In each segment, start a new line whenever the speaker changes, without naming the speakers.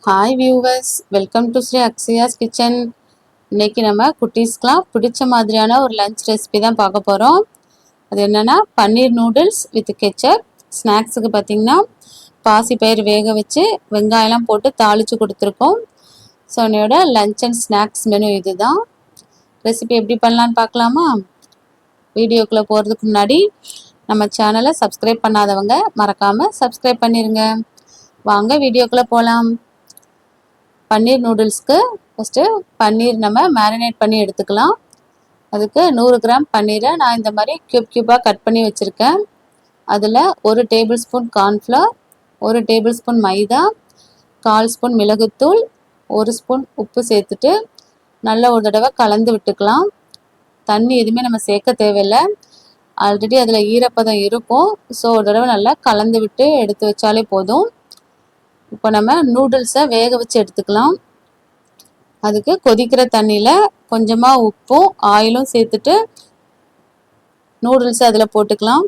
Hi viewers, welcome to Sri Akshaya's kitchen. இன்னைக்கு நம்ம குட்டீஸ்க்குலாம் பிடிச்ச மாதிரியான ஒரு லஞ்ச் ரெசிபி தான் பார்க்க போகிறோம். அது என்னென்னா பன்னீர் நூடுல்ஸ் வித் கெச்சப். ஸ்நாக்ஸுக்கு பார்த்திங்கன்னா பாசிப்பயிறு வேக வச்சு வெங்காயம்லாம் போட்டு தாளித்து கொடுத்துருக்கோம். ஸோ என்னோட லஞ்ச் அண்ட் ஸ்நாக்ஸ் மெனு இது தான். ரெசிபி எப்படி பண்ணலான்னு பார்க்கலாமா? வீடியோக்குள்ளே போகிறதுக்கு முன்னாடி நம்ம சேனலை சப்ஸ்கிரைப் பண்ணாதவங்க மறக்காமல் சப்ஸ்கிரைப் பண்ணிடுங்க. வாங்க வீடியோக்குள்ளே போகலாம். பன்னீர் நூடுல்ஸ்க்கு ஃபஸ்ட்டு பன்னீர் நம்ம மேரினேட் பண்ணி எடுத்துக்கலாம். அதுக்கு 100 கிராம் பன்னீரை நான் இந்த மாதிரி க்யூபாக கட் பண்ணி வச்சுருக்கேன். அதில் 1 tablespoon cornflour, 1 tablespoon மைதா, 1/4 ஸ்பூன் மிளகுத்தூள், 1 ஸ்பூன் உப்பு சேர்த்துட்டு நல்லா ஒரு தடவை கலந்து விட்டுக்கலாம். தண்ணி எதுவுமே நம்ம சேர்க்க தேவையில்லை, ஆல்ரெடி அதில் ஈரப்பதம் இருக்கும். ஸோ ஒரு தடவை நல்லா கலந்து விட்டு எடுத்து வச்சாலே போதும். இப்போ நம்ம நூடுல்ஸை வேக வச்சு எடுத்துக்கலாம். அதுக்கு கொதிக்கிற தண்ணியில் கொஞ்சமாக உப்பும் ஆயிலும் சேர்த்துட்டு நூடுல்ஸை அதில் போட்டுக்கலாம்.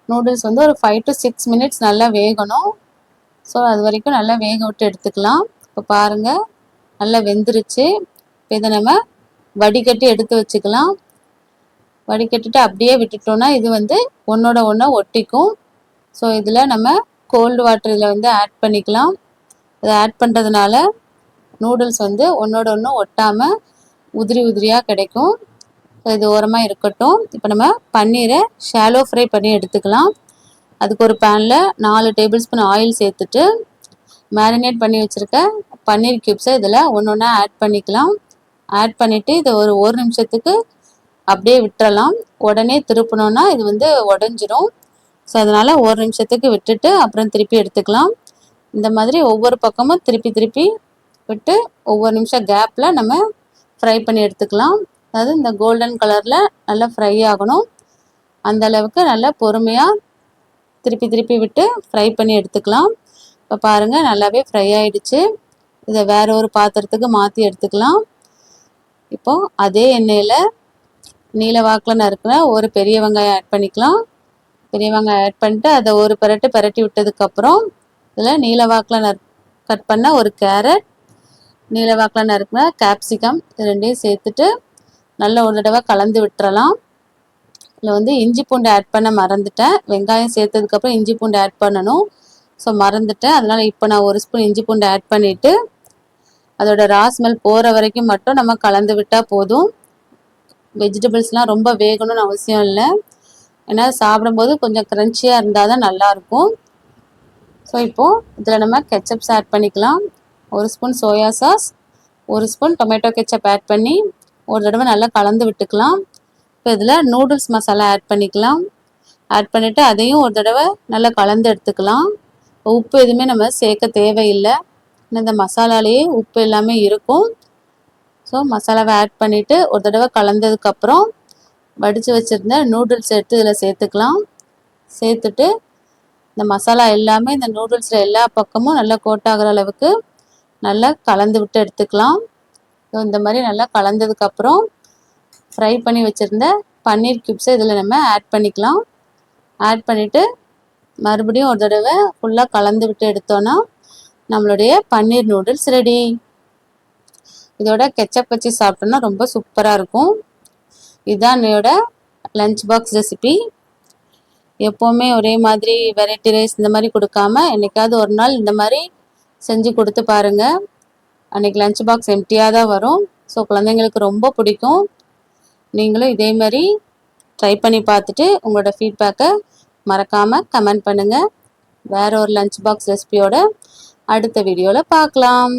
நூடுல்ஸ் வந்து ஒரு 5 to 6 மினிட்ஸ் நல்லா வேகணும். ஸோ அது வரைக்கும் நல்லா வேக விட்டு எடுத்துக்கலாம். இப்போ பாருங்கள், நல்லா வெந்துருச்சு. இப்போ இதை நம்ம வடிகட்டி எடுத்து வச்சுக்கலாம். வடிகட்டிட்டு அப்படியே விட்டுட்டோன்னா இது வந்து ஒன்றோட ஒன்று ஒட்டிக்கும். ஸோ இதில் நம்ம கோல்டு வாட்டர் இதில் வந்து ஆட் பண்ணிக்கலாம். இதை ஆட் பண்ணுறதுனால நூடுல்ஸ் வந்து ஒன்றோட ஒன்று ஒட்டாமல் உதிரி உதிரியாக கிடைக்கும். இது ஓரமாக இருக்கட்டும். இப்போ நம்ம பன்னீரை ஷாலோ ஃப்ரை பண்ணி எடுத்துக்கலாம். அதுக்கு ஒரு பேனில் 4 டேபிள் ஸ்பூன் ஆயில் சேர்த்துட்டு மேரினேட் பண்ணி வச்சுருக்க பன்னீர் க்யூப்ஸை இதில் ஒன்று ஒன்றா ஆட் பண்ணிக்கலாம். ஆட் பண்ணிவிட்டு இதை ஒரு நிமிஷத்துக்கு அப்படியே விட்டுறலாம். உடனே திருப்பினோன்னா இது வந்து உடஞ்சிரும். ஸோ அதனால் ஒரு நிமிஷத்துக்கு விட்டுட்டு அப்புறம் திருப்பி எடுத்துக்கலாம். இந்த மாதிரி ஒவ்வொரு பக்கமும் திருப்பி விட்டு ஒவ்வொரு நிமிஷம் கேப்பில் நம்ம ஃப்ரை பண்ணி எடுத்துக்கலாம். அதாவது இந்த கோல்டன் கலரில் நல்லா ஃப்ரை ஆகணும். அந்த அளவுக்கு நல்லா பொறுமையாக திருப்பி விட்டு ஃப்ரை பண்ணி எடுத்துக்கலாம். இப்போ பாருங்கள், நல்லாவே ஃப்ரை ஆகிடுச்சு. இதை வேற ஒரு பாத்திரத்துக்கு மாற்றி எடுத்துக்கலாம். இப்போது அதே எண்ணெயில் நீல வாக்கில் நறுக்கிற ஒரு பெரிய வெங்காயம் ஆட் பண்ணிக்கலாம். பெரிய வெங்காயம் ஆட் பண்ணிட்டு அதை ஒரு பரட்டி விட்டதுக்கப்புறம் இதில் நீல வாக்கில் கட் பண்ண ஒரு கேரட், நீல வாக்கில் நறுக்கின கேப்சிகம், இது ரெண்டையும் சேர்த்துட்டு நல்ல ஒரு தடவை கலந்து விட்டுறலாம். இதில் வந்து இஞ்சி பூண்டு ஆட் பண்ண மறந்துட்டேன். வெங்காயம் சேர்த்ததுக்கப்புறம் இஞ்சி பூண்டு ஆட் பண்ணணும். ஸோ மறந்துட்டேன். அதனால் இப்போ நான் 1 ஸ்பூன் இஞ்சி பூண்டு ஆட் பண்ணிவிட்டு அதோட ரா ஸ்மெல் போகிற வரைக்கும் மட்டும் நம்ம கலந்து விட்டால் போதும். வெஜிடபிள்ஸ்லாம் ரொம்ப வேகணும்னு அவசியம் இல்லை. ஏன்னா சாப்பிடும்போது கொஞ்சம் க்ரன்ச்சியாக இருந்தால் தான் நல்லாயிருக்கும். ஸோ இப்போது இதில் நம்ம கெச்சப்ஸ் ஆட் பண்ணிக்கலாம். 1 spoon soya sauce, 1 spoon tomato ketchup add பண்ணி ஒரு தடவை நல்லா கலந்து விட்டுக்கலாம். இப்போ இதில் நூடுல்ஸ் மசாலா ஆட் பண்ணிக்கலாம். ஆட் பண்ணிவிட்டு அதையும் ஒரு தடவை நல்லா கலந்து எடுத்துக்கலாம். உப்பு எதுவுமே நம்ம சேர்க்க தேவையில்லை, இந்த மசாலாலேயே உப்பு எல்லாமே இருக்கும். ஸோ மசாலாவை ஆட் பண்ணிவிட்டு ஒரு தடவை கலந்ததுக்கப்புறம் வடித்து வச்சுருந்த நூடுல்ஸ் எடுத்து இதில் சேர்த்துக்கலாம். சேர்த்துட்டு இந்த மசாலா எல்லாமே இந்த நூடுல்ஸில் எல்லா பக்கமும் நல்லா கோட் ஆகிற அளவுக்கு நல்லா கலந்து விட்டு எடுத்துக்கலாம். ஸோ இந்த மாதிரி நல்லா கலந்ததுக்கப்புறம் ஃப்ரை பண்ணி வச்சுருந்த பன்னீர் க்யூப்ஸை இதில் நம்ம ஆட் பண்ணிக்கலாம். ஆட் பண்ணிவிட்டு மறுபடியும் ஒரு தடவை ஃபுல்லாக கலந்து விட்டு எடுத்தோன்னா நம்மளுடைய பன்னீர் நூடுல்ஸ் ரெடி. இதோட கெச்சப் வச்சு சாப்பிட்டோன்னா ரொம்ப சூப்பராக இருக்கும். இதுதான் என்னோட லஞ்ச் பாக்ஸ் ரெசிபி. எப்போவுமே ஒரே மாதிரி வெரைட்டி ரைஸ் இந்த மாதிரி கொடுக்காம என்றைக்காவது ஒரு நாள் இந்த மாதிரி செஞ்சு கொடுத்து பாருங்கள். அன்றைக்கி லஞ்ச் பாக்ஸ் எம்டியாக தான் வரும். ஸோ குழந்தைங்களுக்கு ரொம்ப பிடிக்கும். நீங்களும் இதே மாதிரி ட்ரை பண்ணி பார்த்துட்டு உங்களோட ஃபீட்பேக்கை மறக்காமல் கமெண்ட் பண்ணுங்கள். வேறு ஒரு லஞ்ச் பாக்ஸ் ரெசிபியோட அடுத்த வீடியோவில் பார்க்கலாம்.